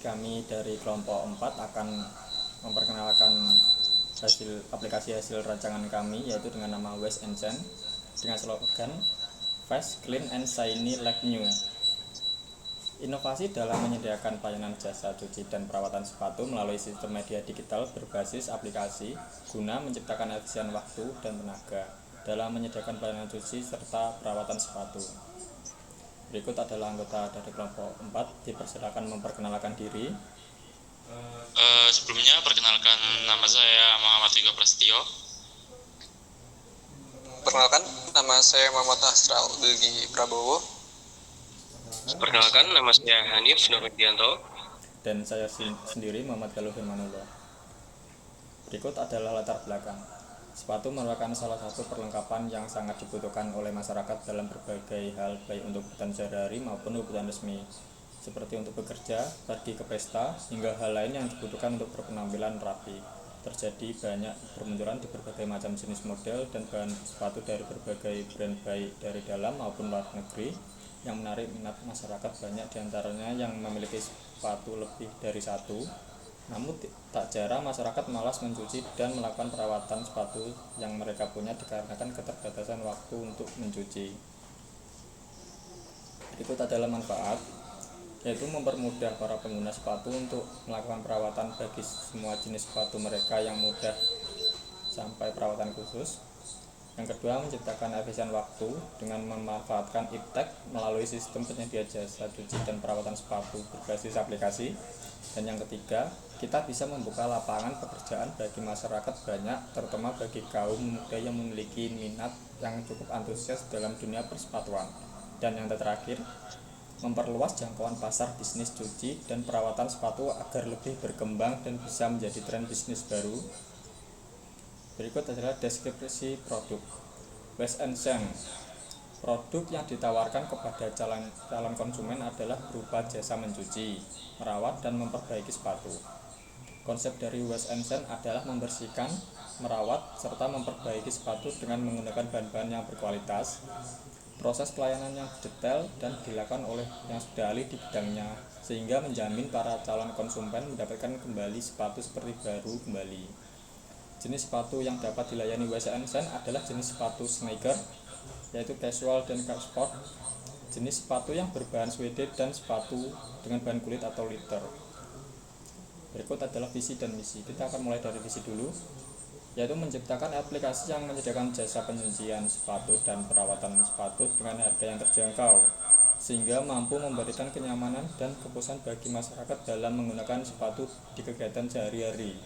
kami dari kelompok 4 akan memperkenalkan aplikasi hasil rancangan kami, yaitu dengan nama Wash and Shine dengan slogan Fast, Clean, and Shiny Like New. Inovasi dalam menyediakan pelayanan jasa cuci dan perawatan sepatu melalui sistem media digital berbasis aplikasi guna menciptakan efisien waktu dan tenaga dalam menyediakan pelayanan cuci serta perawatan sepatu. Berikut adalah anggota dari kelompok 4, dipersilakan memperkenalkan diri. Sebelumnya perkenalkan, nama saya Muhammad Vigo Prasetyo. Perkenalkan, nama saya Muhammad Astral Bilgi Prabowo. Perkenalkan, nama saya Hanif Nurwidianto. Dan saya sendiri Muhammad Galuh Firmanullah. Berikut adalah latar belakang. Sepatu merupakan salah satu perlengkapan yang sangat dibutuhkan oleh masyarakat dalam berbagai hal, baik untuk kebutuhan sehari-hari maupun kebutuhan resmi, seperti untuk bekerja, pergi ke pesta, hingga hal lain yang dibutuhkan untuk berpenampilan rapi. Terjadi banyak bermunculan di berbagai macam jenis model dan bahan sepatu dari berbagai brand baik dari dalam maupun luar negeri yang menarik minat masyarakat. Banyak diantaranya yang memiliki sepatu lebih dari satu. Namun tak jarang masyarakat malas mencuci dan melakukan perawatan sepatu yang mereka punya dikarenakan keterbatasan waktu untuk mencuci. Berikut adalah manfaat, yaitu mempermudah para pengguna sepatu untuk melakukan perawatan bagi semua jenis sepatu mereka yang mudah sampai perawatan khusus. Yang kedua, menciptakan efisien waktu dengan memanfaatkan iptek melalui sistem penyedia jasa cuci dan perawatan sepatu berbasis aplikasi. Dan yang ketiga, kita bisa membuka lapangan pekerjaan bagi masyarakat banyak, terutama bagi kaum muda yang memiliki minat yang cukup antusias dalam dunia persepatuan. Dan yang terakhir, memperluas jangkauan pasar bisnis cuci dan perawatan sepatu agar lebih berkembang dan bisa menjadi tren bisnis baru. Berikut adalah deskripsi produk Wash and Shine. Produk yang ditawarkan kepada calon konsumen adalah berupa jasa mencuci, merawat, dan memperbaiki sepatu. Konsep dari Wash and Shine adalah membersihkan, merawat, serta memperbaiki sepatu dengan menggunakan bahan-bahan yang berkualitas. Proses pelayanan yang detail dan dilakukan oleh yang sudah ahli di bidangnya, sehingga menjamin para calon konsumen mendapatkan kembali sepatu seperti baru kembali. Jenis sepatu yang dapat dilayani Wash and Shine adalah jenis sepatu sneaker, yaitu casual dan sport, jenis sepatu yang berbahan suede, dan sepatu dengan bahan kulit atau leather. Berikut adalah visi dan misi. Kita akan mulai dari visi dulu, yaitu menciptakan aplikasi yang menyediakan jasa penyucian sepatu dan perawatan sepatu dengan harga yang terjangkau, sehingga mampu memberikan kenyamanan dan kepuasan bagi masyarakat dalam menggunakan sepatu di kegiatan sehari-hari.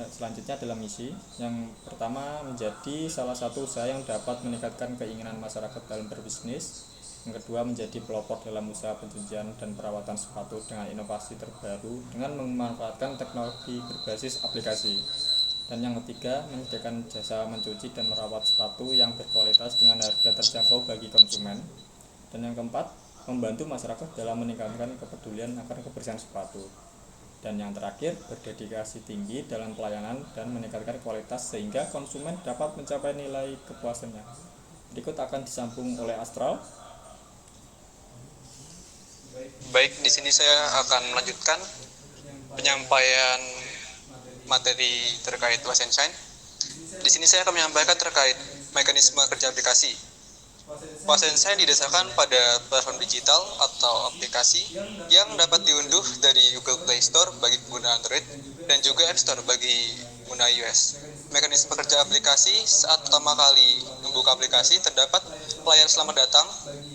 Selanjutnya adalah misi. Yang pertama, menjadi salah satu usaha yang dapat meningkatkan keinginan masyarakat dalam berbisnis. Yang kedua, menjadi pelopor dalam usaha pencucian dan perawatan sepatu dengan inovasi terbaru dengan memanfaatkan teknologi berbasis aplikasi. Dan yang ketiga, menyediakan jasa mencuci dan merawat sepatu yang berkualitas dengan harga terjangkau bagi konsumen. Dan yang keempat, membantu masyarakat dalam meningkatkan kepedulian akan kebersihan sepatu. Dan yang terakhir, berdedikasi tinggi dalam pelayanan dan meningkatkan kualitas sehingga konsumen dapat mencapai nilai kepuasannya. Berikut akan disambung oleh Astral. Baik, di sini saya akan melanjutkan penyampaian materi terkait Wash and Shine. Di sini saya akan menyampaikan terkait mekanisme kerja aplikasi. Wash and Shine didasarkan pada platform digital atau aplikasi yang dapat diunduh dari Google Play Store bagi pengguna Android dan juga App Store bagi pengguna iOS. Mekanisme kerja aplikasi: saat pertama kali membuka aplikasi, terdapat layar selamat datang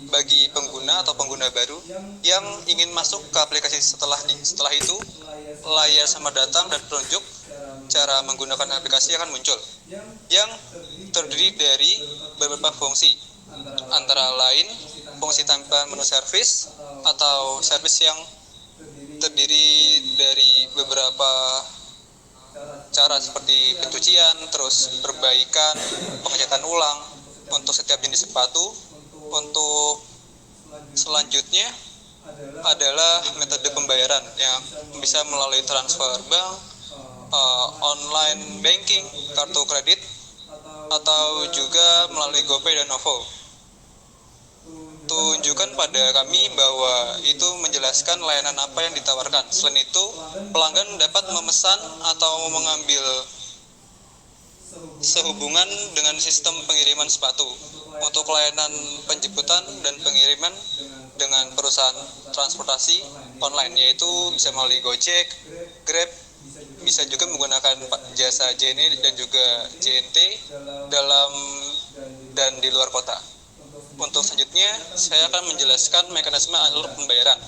bagi pengguna atau pengguna baru yang ingin masuk ke aplikasi. Setelah itu, layar selamat datang dan penunjuk cara menggunakan aplikasi akan muncul, yang terdiri dari beberapa fungsi, antara lain fungsi tampilan menu service atau service yang terdiri dari beberapa cara seperti pencucian, terus perbaikan, pengecekan ulang untuk setiap jenis sepatu. Untuk selanjutnya adalah metode pembayaran yang bisa melalui transfer bank, online banking, kartu kredit, atau juga melalui GoPay dan OVO. menunjukkan pada kami bahwa itu menjelaskan layanan apa yang ditawarkan. Selain itu, pelanggan dapat memesan atau mengambil sehubungan dengan sistem pengiriman sepatu. Untuk layanan penjemputan dan pengiriman dengan perusahaan transportasi online, yaitu bisa melalui Gojek, Grab, bisa juga menggunakan jasa JNE dan juga JNT dalam dan di luar kota. Untuk selanjutnya, saya akan menjelaskan mekanisme alur pembayaran.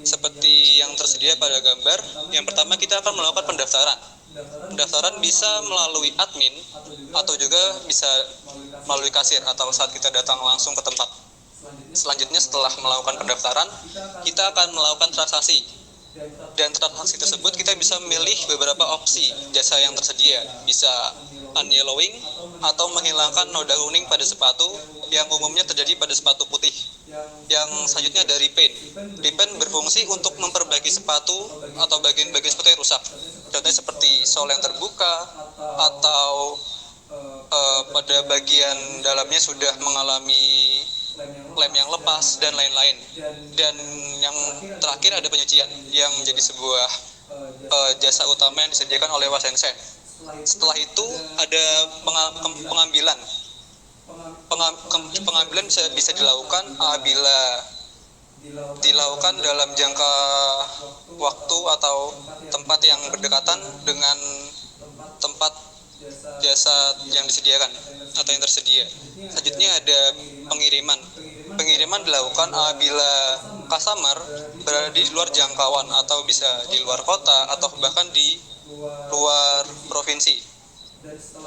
Seperti yang tersedia pada gambar, yang pertama kita akan melakukan pendaftaran. Pendaftaran bisa melalui admin atau juga bisa melalui kasir atau saat kita datang langsung ke tempat. Selanjutnya, setelah melakukan pendaftaran, kita akan melakukan transaksi. Dan transaksi tersebut kita bisa memilih beberapa opsi jasa yang tersedia. Bisa unyellowing atau menghilangkan noda kuning pada sepatu yang umumnya terjadi pada sepatu putih. Yang selanjutnya ada repaint. Repaint berfungsi untuk memperbaiki sepatu atau bagian-bagian sepatu yang rusak. Contohnya seperti sol yang terbuka atau pada bagian dalamnya sudah mengalami lem yang lepas dan lain-lain. Dan yang terakhir ada penyucian yang menjadi sebuah jasa utama yang disediakan oleh Wasensen. Setelah itu ada pengambilan. Pengambilan bisa dilakukan apabila dilakukan dalam jangka waktu atau tempat yang berdekatan dengan tempat jasa yang disediakan atau yang tersedia. Selanjutnya ada pengiriman. Pengiriman dilakukan apabila customer berada di luar jangkauan atau bisa di luar kota atau bahkan di luar provinsi.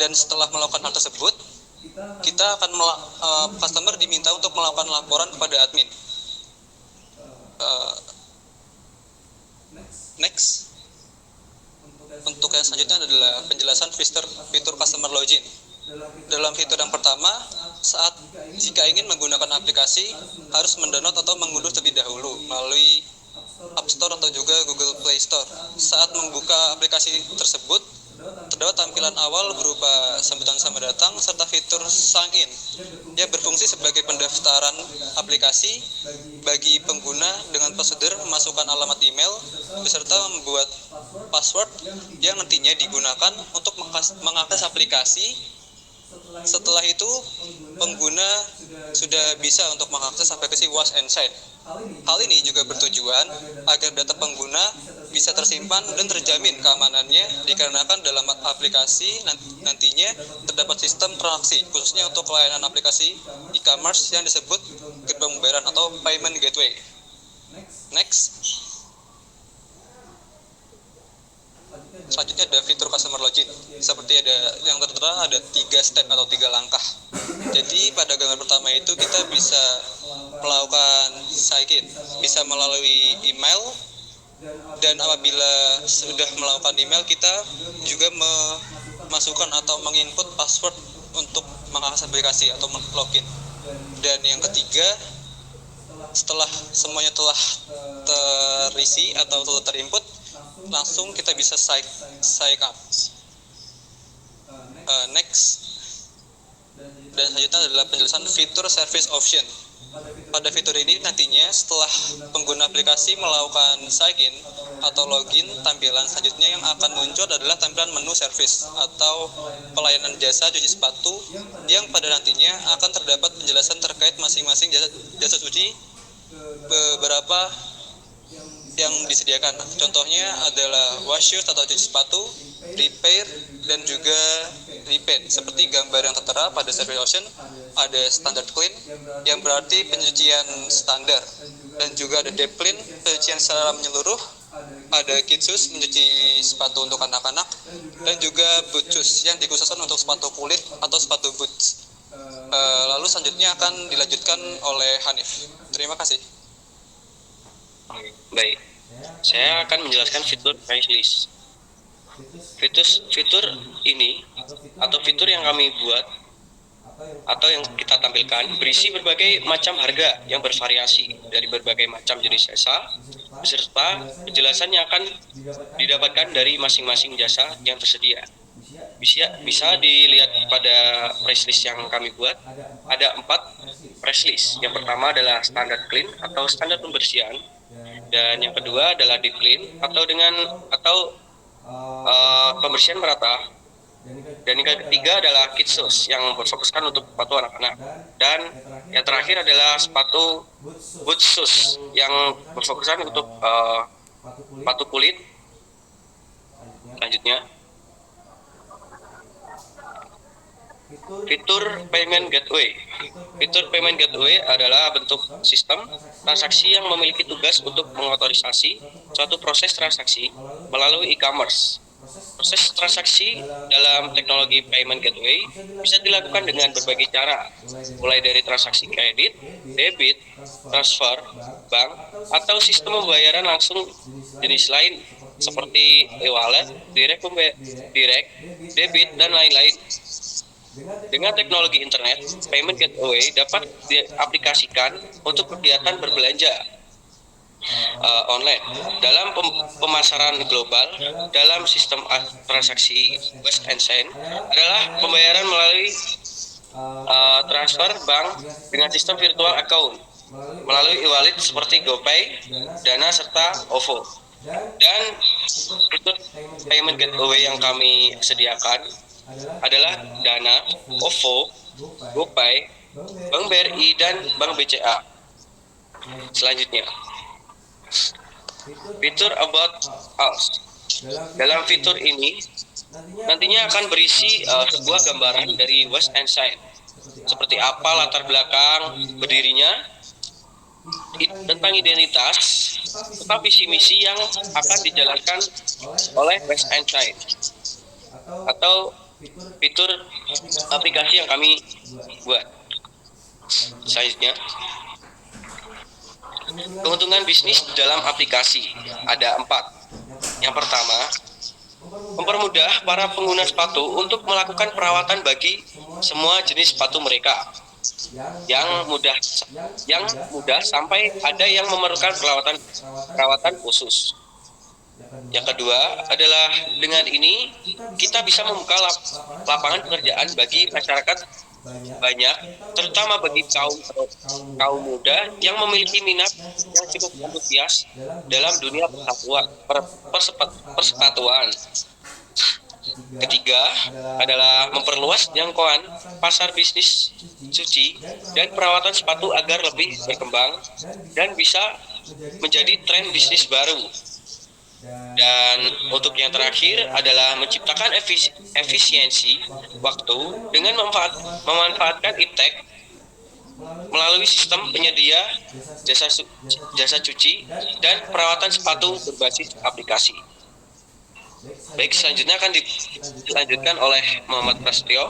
Dan setelah melakukan hal tersebut, kita akan customer diminta untuk melakukan laporan kepada admin. Next. Untuk yang selanjutnya adalah penjelasan fitur customer login. Dalam fitur yang pertama, jika ingin menggunakan aplikasi, harus mendownload atau mengunduh terlebih dahulu melalui App Store atau juga Google Play Store. Saat membuka aplikasi tersebut, terdapat tampilan awal berupa sambutan selamat datang serta fitur sign in. Ia berfungsi sebagai pendaftaran aplikasi bagi pengguna dengan prosedur memasukkan alamat email beserta membuat password yang nantinya digunakan untuk mengakses aplikasi. Setelah itu, pengguna sudah bisa untuk mengakses aplikasi Wash and Shine. Hal ini juga bertujuan agar data pengguna bisa tersimpan dan terjamin keamanannya, dikarenakan dalam aplikasi nantinya terdapat sistem transaksi, khususnya untuk layanan aplikasi e-commerce yang disebut gerbang pembayaran atau payment gateway. Next. Selanjutnya ada fitur customer login. Seperti ada yang tertera ada 3 step atau 3 langkah. Jadi pada gambar pertama itu kita bisa melakukan sign in, bisa melalui email, dan apabila sudah melakukan email kita juga memasukkan atau menginput password untuk mengakses aplikasi atau login. Dan yang ketiga, setelah semuanya telah terisi atau telah terinput, langsung kita bisa sign up. Next. Dan selanjutnya adalah penjelasan fitur service option. Pada fitur ini nantinya setelah pengguna aplikasi melakukan sign in atau login, tampilan selanjutnya yang akan muncul adalah tampilan menu service atau pelayanan jasa cuci sepatu yang pada nantinya akan terdapat penjelasan terkait masing-masing jasa cuci beberapa yang disediakan. Contohnya adalah wash shoes atau cuci sepatu, repair, dan juga repaint. Seperti gambar yang tertera pada service option, ada standard clean yang berarti pencucian standar, dan juga ada deep clean, pencucian secara menyeluruh, ada kid shoes, mencuci sepatu untuk anak-anak, dan juga boot shoes yang dikhususkan untuk sepatu kulit atau sepatu boots. Lalu selanjutnya akan dilanjutkan oleh Hanif. Terima kasih. Baik, saya akan menjelaskan fitur price list. Fitur ini atau fitur yang kami buat atau yang kita tampilkan berisi berbagai macam harga yang bervariasi dari berbagai macam jenis jasa beserta penjelasan yang akan didapatkan dari masing-masing jasa yang tersedia. Bisa dilihat pada price list yang kami buat, ada 4 press list. Yang pertama adalah standar clean atau standar pembersihan, dan yang kedua adalah deep clean atau pembersihan merata, dan yang ketiga adalah kit shoes yang berfokuskan untuk sepatu anak-anak, dan yang terakhir adalah sepatu boot shoes yang berfokuskan untuk sepatu kulit. Selanjutnya, fitur payment gateway. Fitur payment gateway adalah bentuk sistem transaksi yang memiliki tugas untuk mengotorisasi suatu proses transaksi melalui e-commerce. Proses transaksi dalam teknologi payment gateway bisa dilakukan dengan berbagai cara, mulai dari transaksi kredit, debit, transfer, bank, atau sistem pembayaran langsung jenis lain seperti e-wallet, direct debit, dan lain-lain. Dengan teknologi internet, payment gateway dapat diaplikasikan untuk kegiatan berbelanja online dalam pemasaran global. Dalam sistem transaksi West and Sign adalah pembayaran melalui transfer bank dengan sistem virtual account melalui e-wallet seperti GoPay, Dana, serta OVO. Dan fitur payment gateway yang kami sediakan adalah Dana, OVO, GoPay, Bank BRI, dan Bank BCA. Selanjutnya, fitur About Us. Dalam fitur ini nantinya akan berisi sebuah gambaran dari West and Sign, seperti apa latar belakang berdirinya, tentang identitas, serta visi misi yang akan dijalankan oleh West and Sign, atau fitur aplikasi yang kami buat. Selanjutnya, keuntungan bisnis dalam aplikasi ada 4. Yang pertama, mempermudah para pengguna sepatu untuk melakukan perawatan bagi semua jenis sepatu mereka, yang mudah sampai ada yang memerlukan perawatan khusus. Yang kedua adalah dengan ini kita bisa membuka lapangan pekerjaan bagi masyarakat banyak, terutama bagi kaum muda yang memiliki minat yang cukup antusias dalam dunia persepatuan. Ketiga adalah memperluas jangkauan pasar bisnis cuci dan perawatan sepatu agar lebih berkembang dan bisa menjadi tren bisnis baru. Dan untuk yang terakhir adalah menciptakan efisiensi waktu dengan memanfaatkan iptek melalui sistem penyedia jasa cuci dan perawatan sepatu berbasis aplikasi. Baik, selanjutnya akan dilanjutkan oleh Muhammad Prasetyo.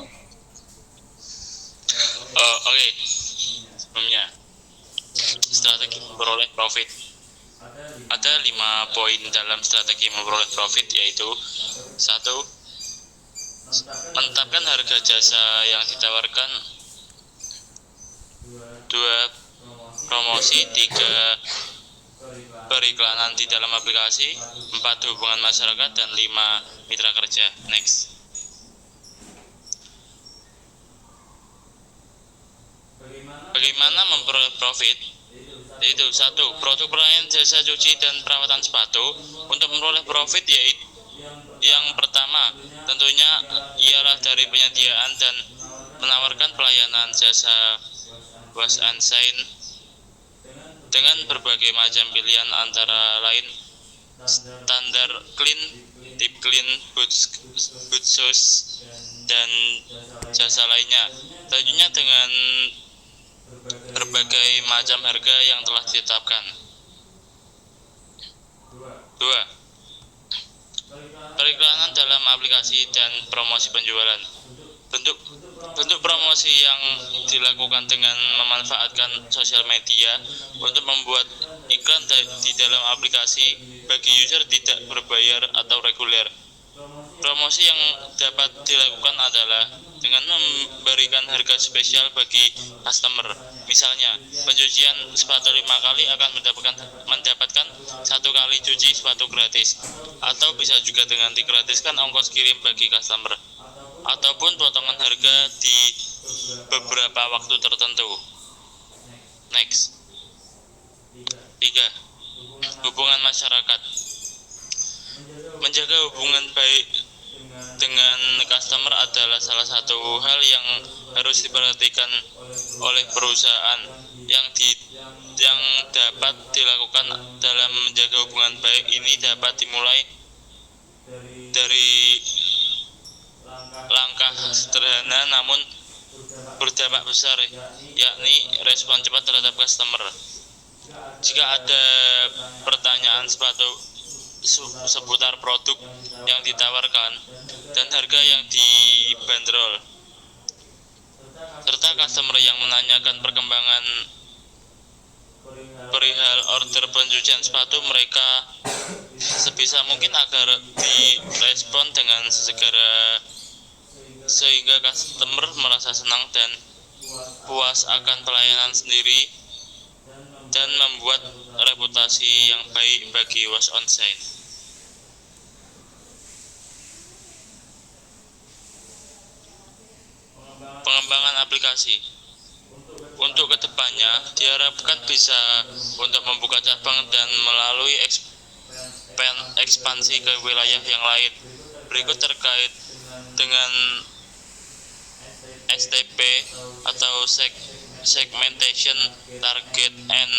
Oke. Sebelumnya, strategi memperoleh profit. Ada 5 poin dalam strategi memperoleh profit, yaitu 1. Menetapkan harga jasa yang ditawarkan. 2. Promosi. 3. Periklanan di dalam aplikasi. 4. Hubungan masyarakat. Dan 5. Mitra kerja. Next. Bagaimana memperoleh profit? Yaitu 1. Produk pelayanan jasa cuci dan perawatan sepatu. Untuk memperoleh profit, yaitu yang pertama tentunya ialah dari penyediaan dan menawarkan pelayanan jasa wash and shine dengan berbagai macam pilihan, antara lain standar clean, deep clean, boot shoes, dan jasa lainnya, tentunya dengan berbagai macam harga yang telah ditetapkan. 2. Periklanan dalam aplikasi dan promosi penjualan. Bentuk promosi yang dilakukan dengan memanfaatkan sosial media untuk membuat iklan di dalam aplikasi bagi user tidak berbayar atau reguler. Promosi yang dapat dilakukan adalah dengan memberikan harga spesial bagi customer. Misalnya, pencucian sepatu 5 kali akan mendapatkan 1 kali cuci sepatu gratis, atau bisa juga dengan digratiskan ongkos kirim bagi customer, ataupun potongan harga di beberapa waktu tertentu. Next. 3. Hubungan masyarakat. Menjaga hubungan baik dengan customer adalah salah satu hal yang harus diperhatikan oleh perusahaan. Yang dapat dilakukan dalam menjaga hubungan baik ini dapat dimulai dari langkah sederhana namun berdampak besar, yakni respon cepat terhadap customer. Jika ada pertanyaan seputar produk yang ditawarkan dan harga yang dibanderol, serta customer yang menanyakan perkembangan perihal order pencucian sepatu mereka, sebisa mungkin agar direspon dengan segera sehingga customer merasa senang dan puas akan pelayanan sendiri dan membuat reputasi yang baik bagi Wash On Sign. Pengembangan aplikasi. Untuk kedepannya diharapkan bisa untuk membuka cabang dan melalui ekspansi ke wilayah yang lain. Berikut terkait dengan STP atau segmentation, target and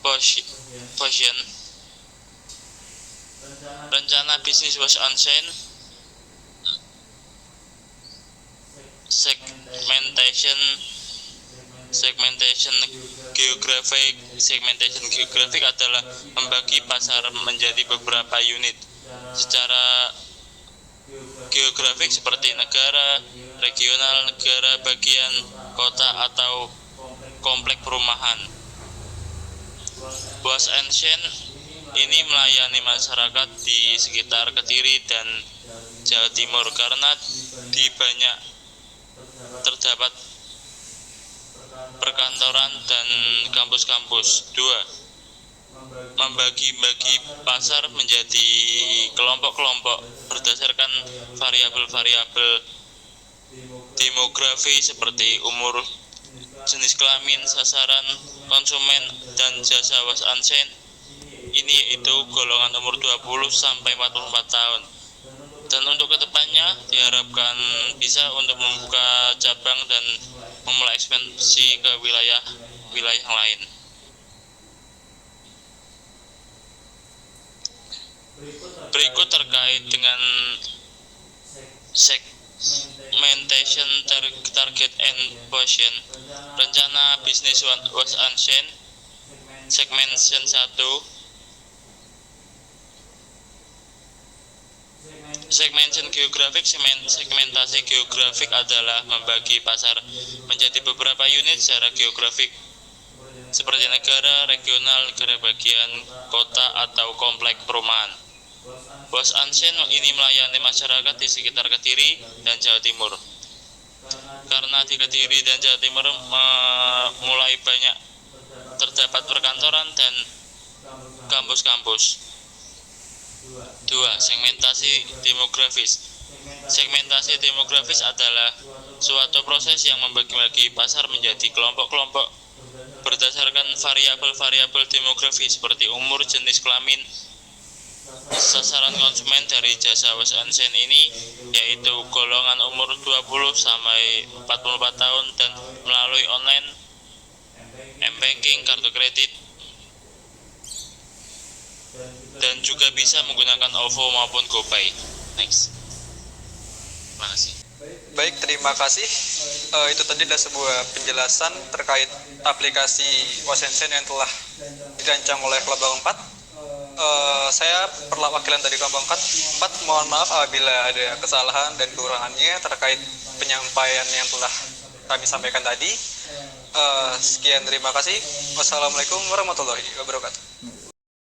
position. Rencana bisnis Wash On Sign. Segmentation geografik adalah membagi pasar menjadi beberapa unit secara geografik seperti negara, regional, negara bagian, kota atau komplek perumahan. Wash On Sign ini melayani masyarakat di sekitar Kediri dan Jawa Timur karena di banyak terdapat perkantoran dan kampus-kampus. 2. Membagi-bagi pasar menjadi kelompok-kelompok berdasarkan variabel-variabel demografi seperti umur, jenis kelamin, sasaran konsumen, dan jasa Wash On Sign. Ini yaitu golongan umur 20 sampai 44 tahun. Dan untuk kedepannya diharapkan bisa untuk membuka cabang dan memulai ekspansi ke wilayah lain. Berikut terkait dengan segmentation, target and position. Rencana bisnis Wash On Sign. Segmentation 1. Segmentation geografik. Segmentasi geografik adalah membagi pasar menjadi beberapa unit secara geografik seperti negara, regional, negara bagian, kota atau komplek perumahan. Wash On Sign ini melayani masyarakat di sekitar Kediri dan Jawa Timur. Karena di Kediri dan Jawa Timur mulai banyak terdapat perkantoran dan kampus-kampus. 2. Segmentasi demografis. Segmentasi demografis adalah suatu proses yang membagi-bagi pasar menjadi kelompok-kelompok berdasarkan variabel-variabel demografi seperti umur, jenis kelamin. Sasaran konsumen dari jasa Wash On Sign ini yaitu golongan umur 20 sampai 44 tahun dan melalui online, m-banking, kartu kredit, dan juga bisa menggunakan OVO maupun GoPay. Next. Terima kasih. Baik, terima kasih. Itu tadi adalah sebuah penjelasan terkait aplikasi Wash On Sign yang telah dirancang oleh Kelompok 4. Saya perwakilan dari Kelompok 4. Mohon maaf apabila ada kesalahan dan kekurangannya terkait penyampaian yang telah kami sampaikan tadi. Sekian, terima kasih. Wassalamualaikum warahmatullahi wabarakatuh.